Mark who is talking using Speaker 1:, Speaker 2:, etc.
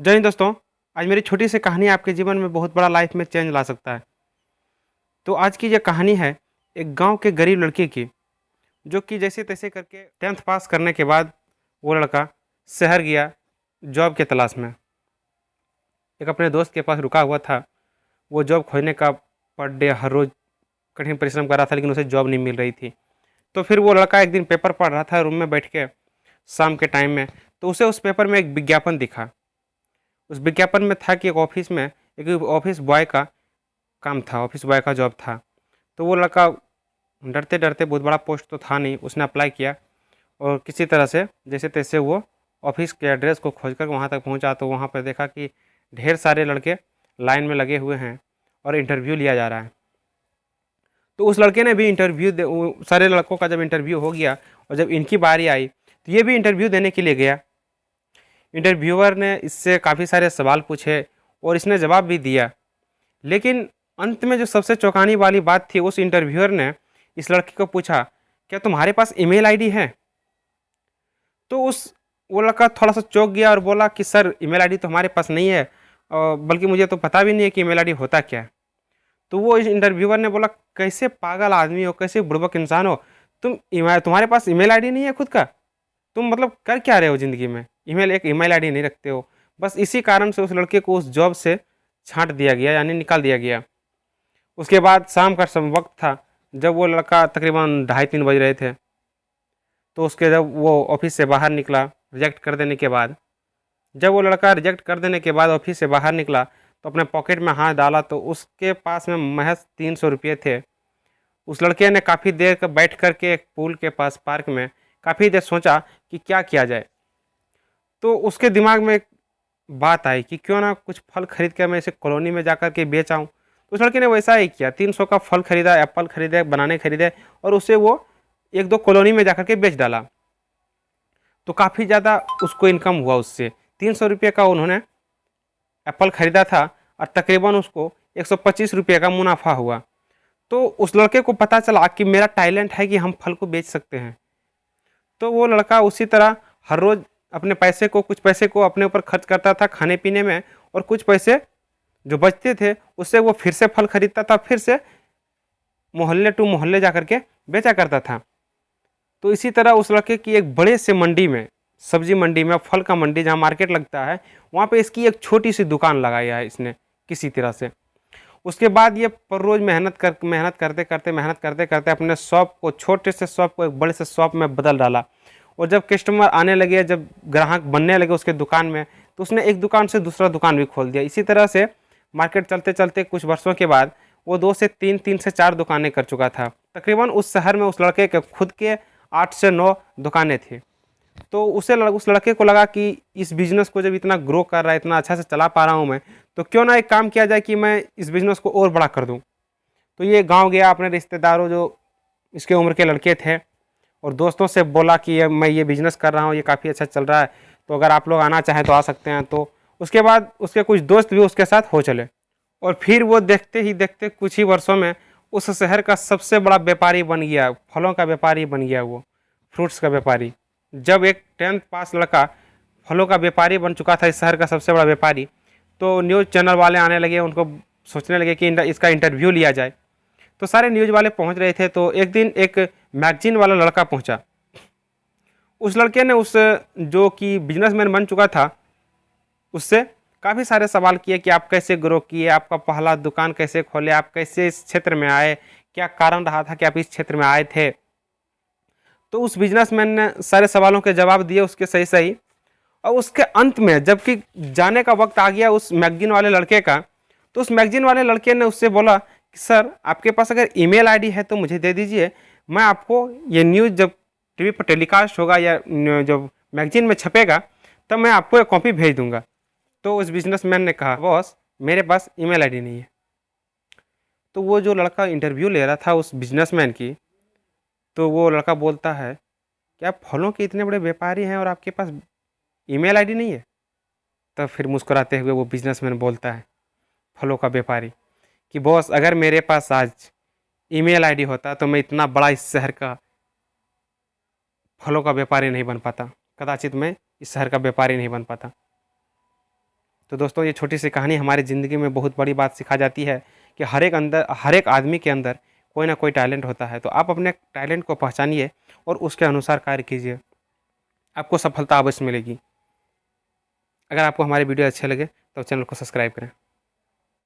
Speaker 1: जय हिंद दोस्तों। आज मेरी छोटी सी कहानी आपके जीवन में बहुत बड़ा लाइफ में चेंज ला सकता है। तो आज की ये कहानी है एक गांव के गरीब लड़के की, जो कि जैसे तैसे करके 10th पास करने के बाद वो लड़का शहर गया जॉब के तलाश में। एक अपने दोस्त के पास रुका हुआ था। वो जॉब खोजने का पर डे हर रोज़ कठिन परिश्रम कर रहा था, लेकिन उसे जॉब नहीं मिल रही थी। तो फिर वो लड़का एक दिन पेपर पढ़ रहा था रूम में बैठ के शाम के टाइम में। तो उसे उस पेपर में एक विज्ञापन दिखा। उस विज्ञापन में था कि एक ऑफिस में एक ऑफिस बॉय का काम था, ऑफिस बॉय का जॉब था। तो वो लड़का डरते डरते, बहुत बड़ा पोस्ट तो था नहीं, उसने अप्लाई किया और किसी तरह से जैसे तैसे वो ऑफिस के एड्रेस को खोज कर वहाँ तक पहुँचा। तो वहाँ पर देखा कि ढेर सारे लड़के लाइन में लगे हुए हैं और इंटरव्यू लिया जा रहा है। तो उस लड़के ने भी सारे लड़कों का जब इंटरव्यू हो गया और जब इनकी बारी आई तो ये भी इंटरव्यू देने के लिए गया। इंटरव्यूअर ने इससे काफ़ी सारे सवाल पूछे और इसने जवाब भी दिया, लेकिन अंत में जो सबसे चौंकाने वाली बात थी, उस इंटरव्यूअर ने इस लड़के को पूछा, क्या तुम्हारे पास ईमेल आईडी है? तो वो लड़का थोड़ा सा चौंक गया और बोला कि सर, ईमेल आईडी तो हमारे पास नहीं है, बल्कि मुझे तो पता भी नहीं है कि ईमेल आईडी होता क्या है। तो वो इस इंटरव्यूअर ने बोला, कैसे पागल आदमी हो, कैसे बुड़बक इंसान हो तुम्हारे पास ईमेल आईडी नहीं है खुद का? तुम मतलब कर क्या रहे हो ज़िंदगी में? एक ईमेल आईडी नहीं रखते हो। बस इसी कारण से उस लड़के को उस जॉब से छांट दिया गया, यानी निकाल दिया गया। उसके बाद शाम का वक्त था, जब वो लड़का तकरीबन 2:30-3 बज रहे थे। तो उसके जब वो ऑफिस से बाहर निकला रिजेक्ट कर देने के बाद, ऑफिस से बाहर निकला तो अपने पॉकेट में हाथ डाला तो उसके पास में महज 300 रुपये थे। उस लड़के ने काफ़ी देर का बैठ कर के एक पूल के पास पार्क में काफ़ी देर सोचा कि क्या किया जाए। तो उसके दिमाग में एक बात आई कि क्यों ना कुछ फल खरीद कर मैं इसे कॉलोनी में जाकर के बेच आऊँ। तो उस लड़के ने वैसा ही किया, 300 का फल खरीदा, एप्पल खरीदे, बनाने खरीदे और उसे वो 1-2 कॉलोनी में जाकर के बेच डाला। तो काफ़ी ज़्यादा उसको इनकम हुआ उससे। 300 रुपये का उन्होंने एप्पल खरीदा था और तकरीबन उसको 125 रुपये का मुनाफा हुआ। तो उस लड़के को पता चला कि मेरा टैलेंट है कि हम फल को बेच सकते हैं। तो वो लड़का उसी तरह हर रोज़ कुछ पैसे को अपने ऊपर खर्च करता था खाने पीने में, और कुछ पैसे जो बचते थे उससे वो फिर से फल खरीदता था, फिर से मोहल्ले टू मोहल्ले जा कर के बेचा करता था। तो इसी तरह उस लड़के की एक बड़े से मंडी में, सब्जी मंडी में, फल का मंडी जहाँ मार्केट लगता है, वहाँ पे इसकी एक छोटी सी दुकान लगाया है इसने किसी तरह से। उसके बाद ये पर रोज़ मेहनत करते करते अपने शॉप को, छोटे से शॉप को एक बड़े से शॉप में बदल डाला। और जब कस्टमर आने लगे, जब ग्राहक बनने लगे उसके दुकान में, तो उसने एक दुकान से दूसरा दुकान भी खोल दिया। इसी तरह से मार्केट चलते चलते कुछ वर्षों के बाद वो 2 से 3, 3 से 4 दुकानें कर चुका था। तकरीबन उस शहर में उस लड़के के खुद के 8 से 9 दुकानें थी। तो उस लड़के को लगा कि इस बिज़नेस को जब इतना ग्रो कर रहा है, इतना अच्छा से चला पा रहा हूँ मैं, तो क्यों ना एक काम किया जाए कि मैं इस बिज़नेस को और बड़ा कर दूँ। तो ये गाँव गया, अपने रिश्तेदारों जो इसके उम्र के लड़के थे और दोस्तों से बोला कि मैं ये बिज़नेस कर रहा हूँ, ये काफ़ी अच्छा चल रहा है, तो अगर आप लोग आना चाहें तो आ सकते हैं। तो उसके बाद उसके कुछ दोस्त भी उसके साथ हो चले, और फिर वो देखते ही देखते कुछ ही वर्षों में उस शहर का सबसे बड़ा व्यापारी बन गया, फलों का व्यापारी बन गया, वो फ्रूट्स का व्यापारी। जब एक 10th पास लड़का फलों का व्यापारी बन चुका था, इस शहर का सबसे बड़ा व्यापारी, तो न्यूज़ चैनल वाले आने लगे, उनको सोचने लगे कि इसका इंटरव्यू लिया जाए। तो सारे न्यूज़ वाले पहुंच रहे थे। तो एक दिन एक मैगजीन वाला लड़का पहुंचा। उस लड़के ने उस जो कि बिजनेसमैन बन चुका था उससे काफ़ी सारे सवाल किए कि आप कैसे ग्रो किए, आपका पहला दुकान कैसे खोले, आप कैसे इस क्षेत्र में आए, क्या कारण रहा था कि आप इस क्षेत्र में आए थे। तो उस बिजनेसमैन ने सारे सवालों के जवाब दिए उसके सही सही। और उसके अंत में जबकि जाने का वक्त आ गया उस मैगजीन वाले लड़के का, तो उस मैगजीन वाले लड़के ने उससे बोला कि सर, आपके पास अगर ईमेल आईडी है तो मुझे दे दीजिए, मैं आपको ये न्यूज़ जब टीवी पर टेलीकास्ट होगा या जब मैगजीन में छपेगा तब मैं आपको एक कॉपी भेज दूंगा। तो उस बिजनेसमैन ने कहा, बॉस, मेरे पास ईमेल आईडी नहीं है। तो वो जो लड़का इंटरव्यू ले रहा था उस बिजनेसमैन की, तो वो लड़का बोलता है कि आप फलों के इतने बड़े व्यापारी हैं और आपके पास ईमेल आईडी नहीं है? तब फिर मुस्कुराते हुए वो बिजनेसमैन बोलता है, फलों का व्यापारी, कि बॉस, अगर मेरे पास आज ईमेल आईडी होता तो मैं इतना बड़ा इस शहर का फलों का व्यापारी नहीं बन पाता, कदाचित मैं इस शहर का व्यापारी नहीं बन पाता। तो दोस्तों, ये छोटी सी कहानी हमारी ज़िंदगी में बहुत बड़ी बात सिखा जाती है कि हर एक आदमी के अंदर कोई ना कोई टैलेंट होता है। तो आप अपने टैलेंट को पहचानिए और उसके अनुसार कार्य कीजिए, आपको सफलता अवश्य मिलेगी। अगर आपको हमारे वीडियो अच्छे लगे तो चैनल को सब्सक्राइब करें।